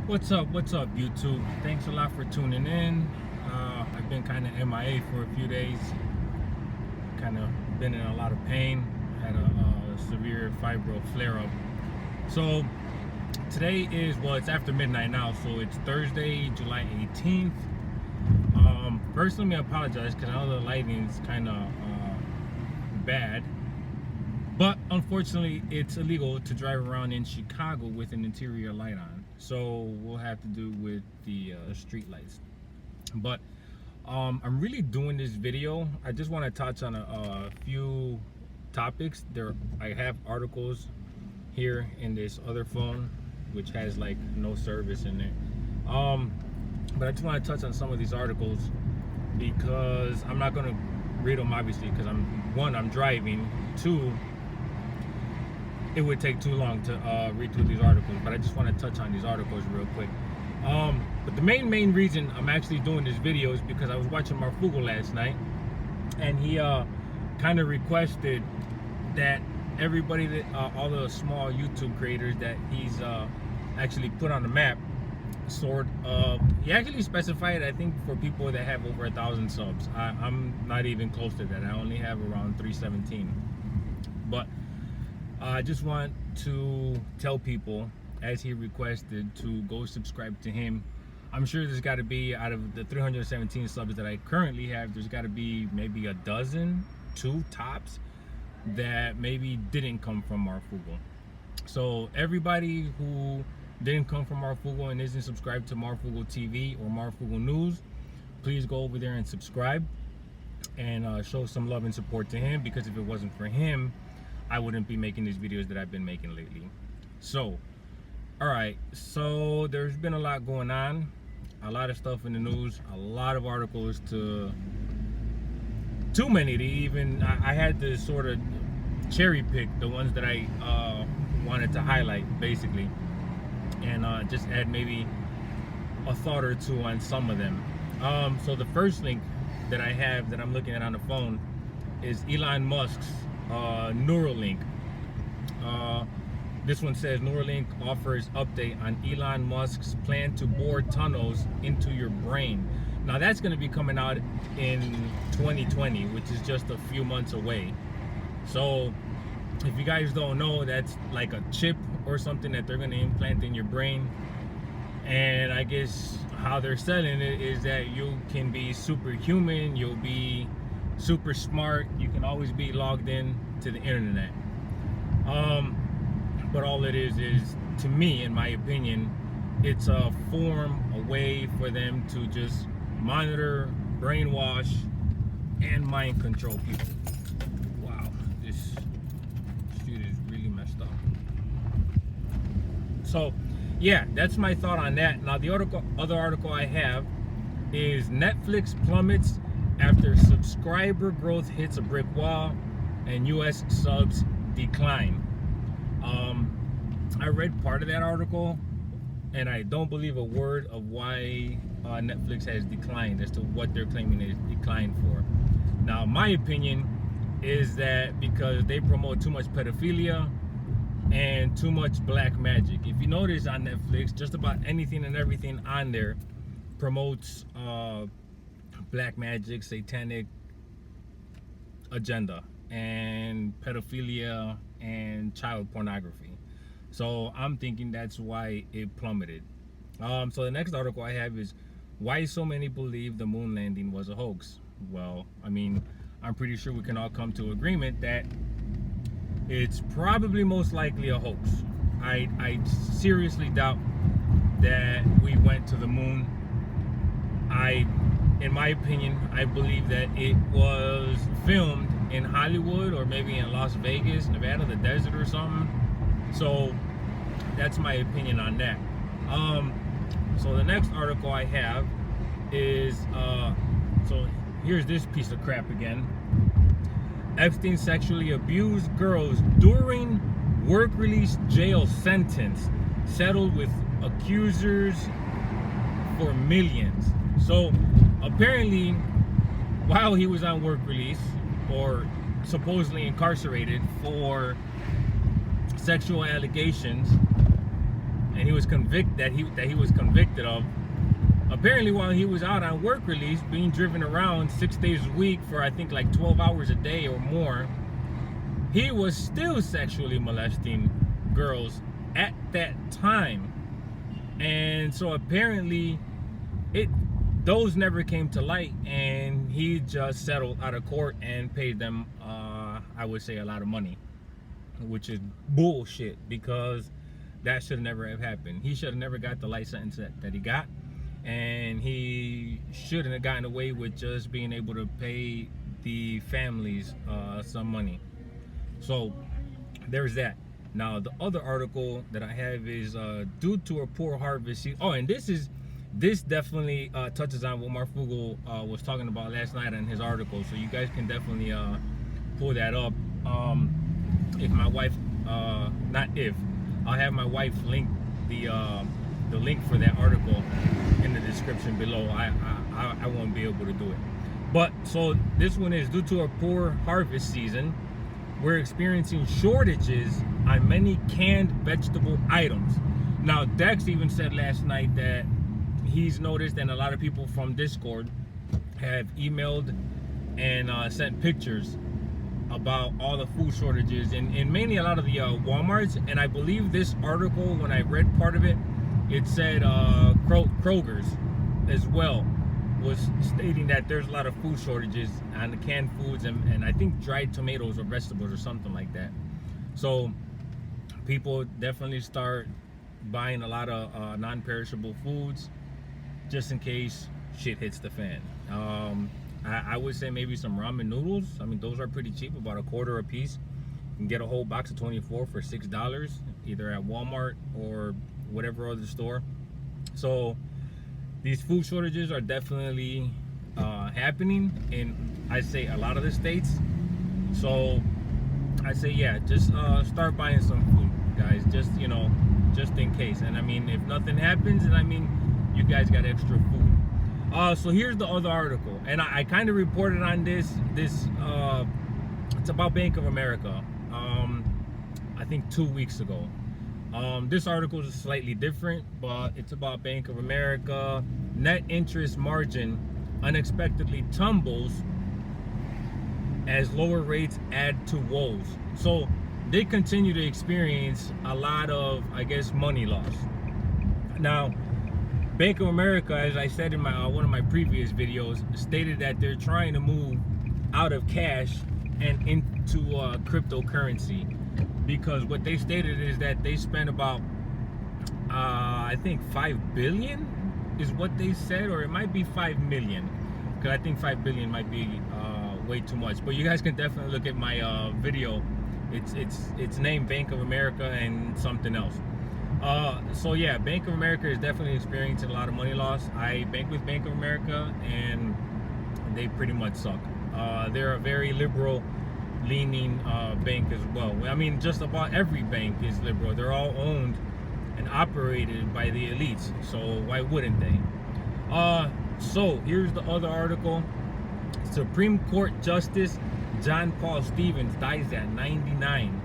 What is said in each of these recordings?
What's up, YouTube? Thanks a lot for tuning in. I've been kind of MIA for a few days. Kind of been in a lot of pain. Had a severe fibro flare-up. So today is, well, it's after midnight now, so it's Thursday, July 18th. First, let me apologize because I know the lighting is kind of bad. But unfortunately, it's illegal to drive around in Chicago with an interior light on. So we'll have to do with the street lights. But I'm really doing this video. I just want to touch on a few topics. I have articles here in this other phone, which has like no service in it. But I just want to touch on some of these articles because I'm not going to read them, obviously, because I'm driving. Two, it would take too long to read through these articles, but I just want to touch on these articles real quick. But the main reason I'm actually doing this video is because I was watching Marfoogle last night, and he kind of requested that everybody that all the small YouTube creators that he's actually put on the map, sort of, he actually specified, I think, for people that have over 1,000 subs. I'm not even close to that. I only have around 317. But I just want to tell people, as he requested, to go subscribe to him. I'm sure there's got to be, out of the 317 subs that I currently have, there's got to be maybe a dozen, two tops, that maybe didn't come from Marfoogle. So everybody who didn't come from Marfoogle and isn't subscribed to MarfoogleTV or Marfoogle News, please go over there and subscribe and show some love and support to him, because if it wasn't for him, I wouldn't be making these videos that I've been making lately. So, alright, so there's been a lot going on, a lot of stuff in the news, a lot of articles, too many to even, I had to sort of cherry pick the ones that I wanted to highlight, basically, and just add maybe a thought or two on some of them. So the first link that I have that I'm looking at on the phone is Elon Musk's Neuralink. This one says Neuralink offers update on Elon Musk's plan to bore tunnels into your brain. Now that's going to be coming out in 2020, which is just a few months away. So if you guys don't know, that's like a chip or something that they're going to implant in your brain. And I guess how they're selling it is that you can be superhuman, you'll be super smart, you can always be logged in to the internet. But all it is, to me, in my opinion, it's a form, a way for them to just monitor, brainwash, and mind control people. Wow, this street is really messed up. So yeah, that's my thought on that. Now the other article I have is Netflix plummets after subscriber growth hits a brick wall and US subs decline. I read part of that article and I don't believe a word of why Netflix has declined, as to what they're claiming they declined for. Now my opinion is that because they promote too much pedophilia and too much black magic. If you notice on Netflix, just about anything and everything on there promotes black magic, satanic agenda, and pedophilia and child pornography. So I'm thinking that's why it plummeted. So the next article I have is why so many believe the moon landing was a hoax. Well, I mean, I'm pretty sure we can all come to agreement that it's probably most likely a hoax. I seriously doubt that we went to the moon. In my opinion, I believe that it was filmed in Hollywood or maybe in Las Vegas, Nevada, the desert or something. So that's my opinion on that. So the next article I have is, so here's this piece of crap again. Epstein sexually abused girls during work release jail sentence, settled with accusers for millions. So apparently, while he was on work release, or supposedly incarcerated for sexual allegations, and he was convicted that he was convicted of. Apparently, while he was out on work release, being driven around 6 days a week for I think like 12 hours a day or more, he was still sexually molesting girls at that time. And so apparently those never came to light, and he just settled out of court and paid them I would say a lot of money, which is bullshit, because that should never have happened. He should have never got the life sentence that he got, and he shouldn't have gotten away with just being able to pay the families some money. So there's that. Now the other article that I have is due to a poor harvest season. Oh, and this definitely touches on what Marfoogle was talking about last night in his article, so you guys can definitely pull that up. If my wife, not if, I'll have my wife link the link for that article in the description below. I won't be able to do it. But so this one is, due to a poor harvest season, we're experiencing shortages on many canned vegetable items. Now Dex even said last night that he's noticed, and a lot of people from Discord have emailed and sent pictures about all the food shortages and mainly a lot of the Walmarts. And I believe this article, when I read part of it, it said Kroger's as well was stating that there's a lot of food shortages on the canned foods and I think dried tomatoes or vegetables or something like that. So people definitely start buying a lot of non-perishable foods just in case shit hits the fan. I would say maybe some ramen noodles. I mean, those are pretty cheap, about $1 a piece. You can get a whole box of 24 for $6, either at Walmart or whatever other store. So these food shortages are definitely happening in, I say, a lot of the states. So I say, yeah, just start buying some food, guys. Just, you know, just in case. And I mean, if nothing happens, and I mean, you guys got extra food. So here's the other article, and I kind of reported on this. It's about Bank of America. I think 2 weeks ago. This article is slightly different, but it's about Bank of America. Net interest margin unexpectedly tumbles as lower rates add to woes. So they continue to experience a lot of, I guess, money loss. Now, Bank of America, as I said in my one of my previous videos, stated that they're trying to move out of cash and into cryptocurrency, because what they stated is that they spent about I think 5 billion is what they said, or it might be 5 million, because I think 5 billion might be way too much. But you guys can definitely look at my video. It's named Bank of America and something else. So yeah, Bank of America is definitely experiencing a lot of money loss. I bank with Bank of America, and they pretty much suck. They're a very liberal leaning bank as well. I mean, just about every bank is liberal. They're all owned and operated by the elites, so why wouldn't they? So here's the other article. Supreme Court Justice John Paul Stevens dies at 99.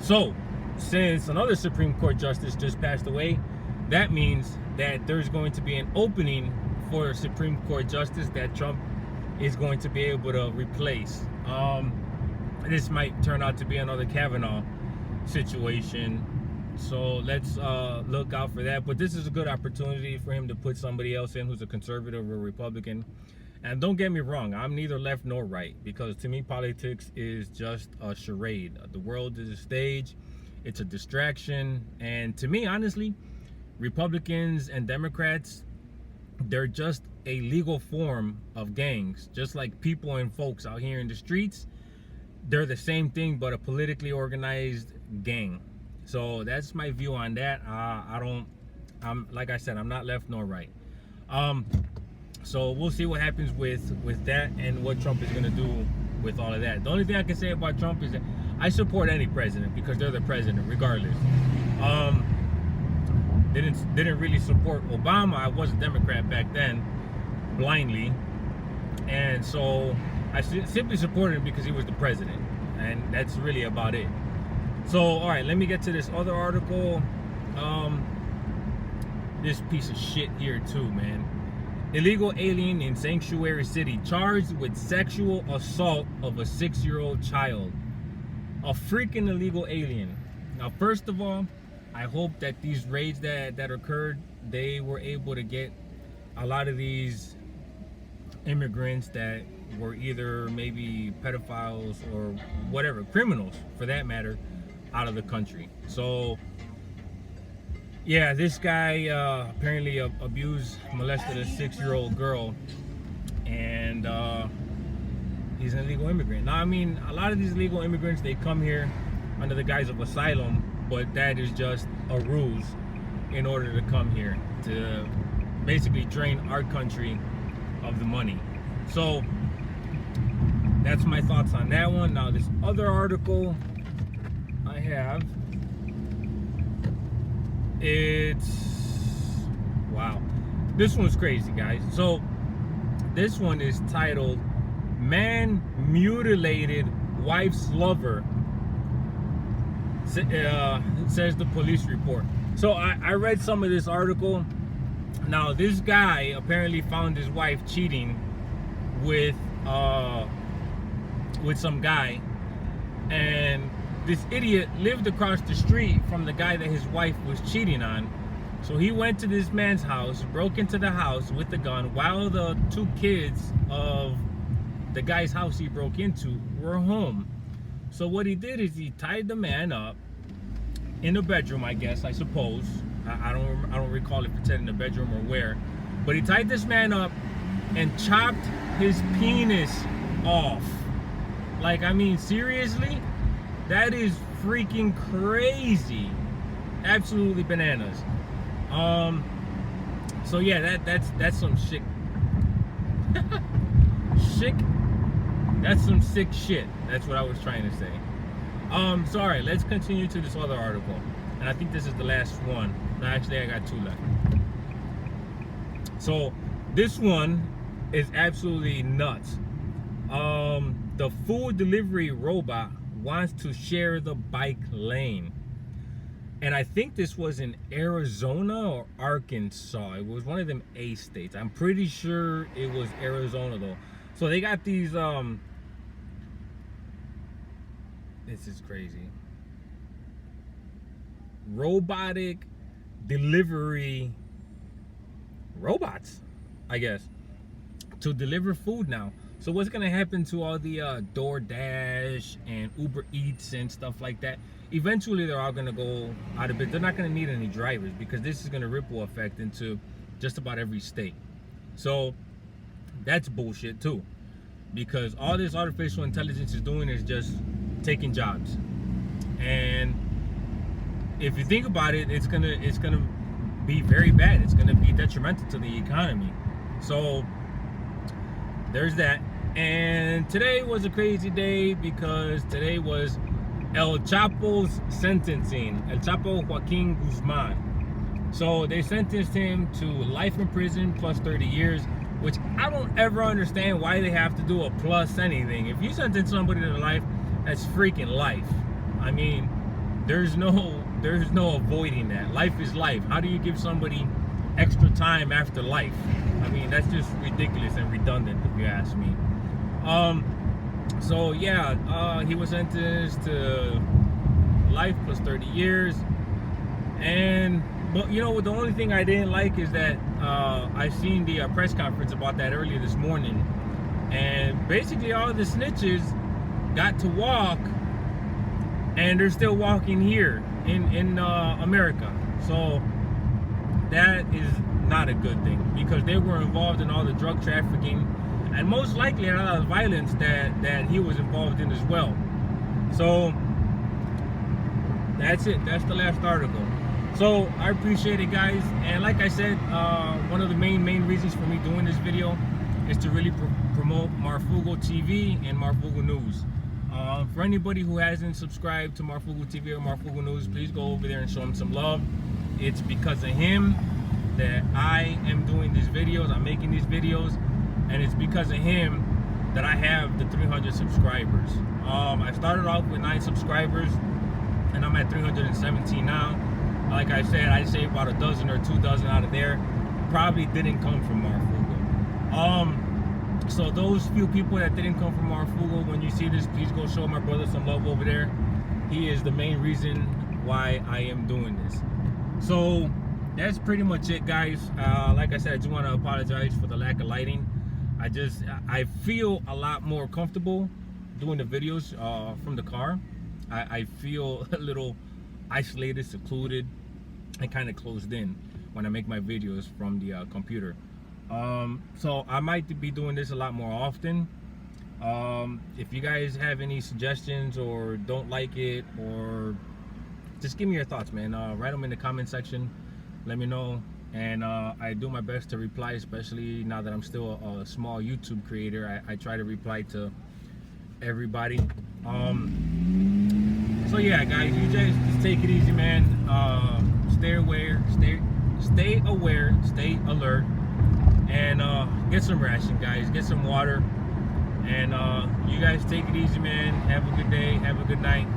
So since another Supreme Court justice just passed away, that means that there's going to be an opening for a Supreme Court justice that Trump is going to be able to replace. This might turn out to be another Kavanaugh situation, so let's look out for that. But this is a good opportunity for him to put somebody else in who's a conservative or Republican. And don't get me wrong, I'm neither left nor right, because to me politics is just a charade. The world is a stage, it's a distraction, and to me, honestly, Republicans and Democrats, they're just a legal form of gangs. Just like people and folks out here in the streets, they're the same thing, but a politically organized gang. So that's my view on that. I'm like I said, I'm not left nor right. So we'll see what happens with that and what Trump is going to do with all of that. The only thing I can say about Trump is that I support any president because they're the president regardless. Didn't really support Obama. I was a Democrat back then, blindly, and so I simply supported him because he was the president, and that's really about it. So all right, let me get to this other article. this piece of shit here too, man. Illegal alien in sanctuary city charged with sexual assault of a 6-year-old child. A freaking illegal alien. Now, first of all, I hope that these raids that occurred, they were able to get a lot of these immigrants that were either maybe pedophiles or whatever, criminals for that matter, out of the country. So yeah, this guy apparently abused, molested a 6-year-old girl, and he's an illegal immigrant. Now, I mean, a lot of these illegal immigrants, they come here under the guise of asylum, but that is just a ruse in order to come here to basically drain our country of the money. So that's my thoughts on that one. Now, this other article I have, it's, wow, this one's crazy, guys. So this one is titled "Man Mutilated Wife's Lover," says the police report. So I read some of this article. Now, this guy apparently found his wife cheating with some guy, and this idiot lived across the street from the guy that his wife was cheating on. So he went to this man's house, broke into the house with the gun while the 2 kids of the guy's house he broke into were home. So what he did is he tied the man up in the bedroom, I guess, I suppose. I don't recall if it said in the bedroom or where, but he tied this man up and chopped his penis off. Like, I mean, seriously? That is freaking crazy. Absolutely bananas. So yeah, that's some sick that's some sick shit. That's what I was trying to say. So all right, let's continue to this other article. And I think this is the last one. No, actually I got 2 left. So this one is absolutely nuts. The food delivery robot wants to share the bike lane. And I think this was in Arizona or Arkansas. It was one of them A states. I'm pretty sure it was Arizona though. So they got these this is crazy, robotic delivery robots, I guess, to deliver food now. So what's gonna happen to all the DoorDash and Uber Eats and stuff like that? Eventually they're all gonna go out of it. They're not gonna need any drivers, because this is gonna ripple effect into just about every state. So that's bullshit too, because all this artificial intelligence is doing is just taking jobs. And if you think about it, it's gonna be very bad. It's gonna be detrimental to the economy. So there's that. And today was a crazy day, because today was El Chapo's sentencing. El Chapo Joaquin Guzman. So they sentenced him to life in prison plus 30 years, which I don't ever understand why they have to do a plus anything. If you sentence somebody to life, that's freaking life. I mean, there's no avoiding that. Life is life. How do you give somebody extra time after life? I mean, that's just ridiculous and redundant, if you ask me. So yeah, he was sentenced to life plus 30 years. But you know what, the only thing I didn't like is that I seen the press conference about that earlier this morning, and basically all the snitches got to walk, and they're still walking here in America. So that is not a good thing, because they were involved in all the drug trafficking, and most likely a lot of violence that he was involved in as well. So that's it. That's the last article. So I appreciate it, guys. And like I said, one of the main reasons for me doing this video is to really promote MarfoogleTV and Marfoogle News. For anybody who hasn't subscribed to MarfoogleTV or Marfoogle News, please go over there and show him some love. It's because of him that I am doing these videos. I'm making these videos, and it's because of him that I have the 300 subscribers. I started off with 9 subscribers, and I'm at 317 now. Like I said, I say about a dozen or 2 dozen out of there probably didn't come from Marfoogle. So those few people that didn't come from Marfoogle, when you see this, please go show my brother some love over there. He is the main reason why I am doing this. So that's pretty much it, guys. Like I said, I just want to apologize for the lack of lighting. I feel a lot more comfortable doing the videos from the car. I feel a little isolated, secluded, and kind of closed in when I make my videos from the computer. So I might be doing this a lot more often. If you guys have any suggestions or don't like it, or just give me your thoughts, man. Write them in the comment section. Let me know. And I do my best to reply, especially now that I'm still a small YouTube creator. I try to reply to everybody. So yeah, guys, you just take it easy, man. Stay aware, stay alert, and get some ration, guys. Get some water, and you guys take it easy, man. Have a good day, have a good night.